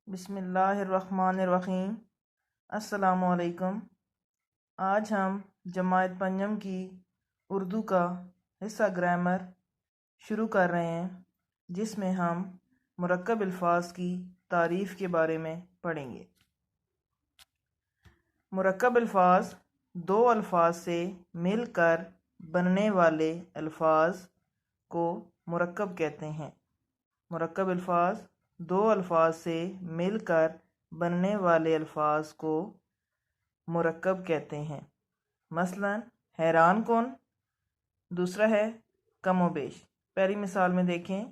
बिस्मिल्लाहिर्रहमानिर्रहीम। अस्सलामुअलैकुम। आज हम जमायत पंजम की उर्दू का हिस्सा ग्रामर शुरू कर रहे हैं, जिसमें हम मुरक्कब अल्फाज की तारीफ़ के बारे में पढ़ेंगे। मुरक्कब अल्फाज दो अल्फाज से मिलकर बनने वाले अल्फाज को मुरक्कब कहते हैं। मुरक्कब अल्फाज दो अल्फाज से मिलकर बनने वाले अल्फाज को मुरक्कब कहते हैं। मसलन हैरान कौन, दूसरा है कमोबेश। पहली मिसाल में देखें,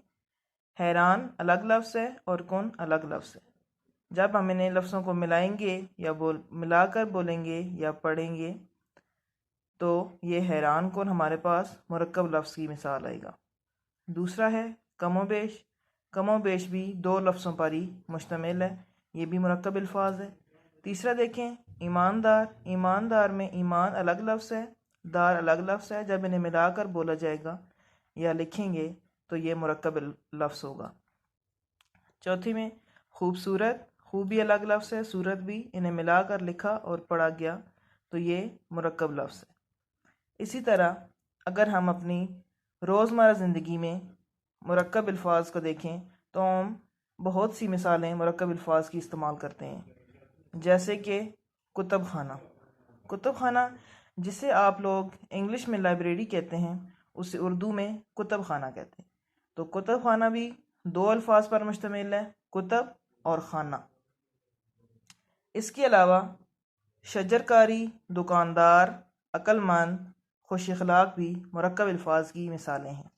हैरान अलग लफ्ज़ है और कौन अलग लफ्ज़ है। जब हम इन लफ्ज़ों को मिलाएंगे या मिलाकर बोलेंगे या पढ़ेंगे तो ये हैरान कौन हमारे पास मुरक्कब लफ्ज़ की मिसाल आएगा। दूसरा है कमोबेश। कमोबेश भी दो लफ्ज़ों पर ही मुश्तमिल है, ये भी मुरक्कब अल्फाज है। तीसरा देखें ईमानदार। ईमानदार में ईमान अलग लफ्ज़ है, दार अलग लफ्ज़ है। जब इन्हें मिलाकर बोला जाएगा या लिखेंगे तो ये मुरक्कब लफ्ज़ होगा। चौथी में खूबसूरत। खूब भी अलग लफ्ज़ है, सूरत भी। इन्हें मिलाकर लिखा और पढ़ा गया तो ये मुरक्कब लफ्ज़ है। इसी तरह अगर हम अपनी रोज़मर्रा ज़िंदगी में मुरक्कब अल्फाज को देखें तो हम बहुत सी मिसालें मुरक्कब अल्फाज की इस्तेमाल करते हैं, जैसे कि कुतुब खाना। कुतुब खाना जिसे आप लोग इंग्लिश में लाइब्रेरी कहते हैं, उसे उर्दू में कुतुब खाना कहते हैं। तो कुतुब खाना भी दो अल्फाज पर मुश्तमिल है, कुतुब और खाना। इसके अलावा शजरकारी, दुकानदार, अक्लमंद, खुश अखलाक भी मुरक्कब अल्फाज की मिसालें हैं।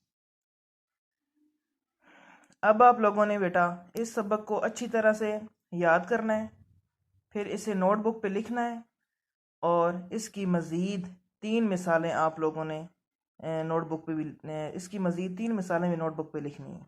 अब आप लोगों ने बेटा इस सबक को अच्छी तरह से याद करना है, फिर इसे नोटबुक पे लिखना है और इसकी मज़ीद 3 मिसालें आप लोगों ने नोटबुक पे भी इसकी मज़ीद 3 मिसालें भी नोटबुक पे लिखनी है।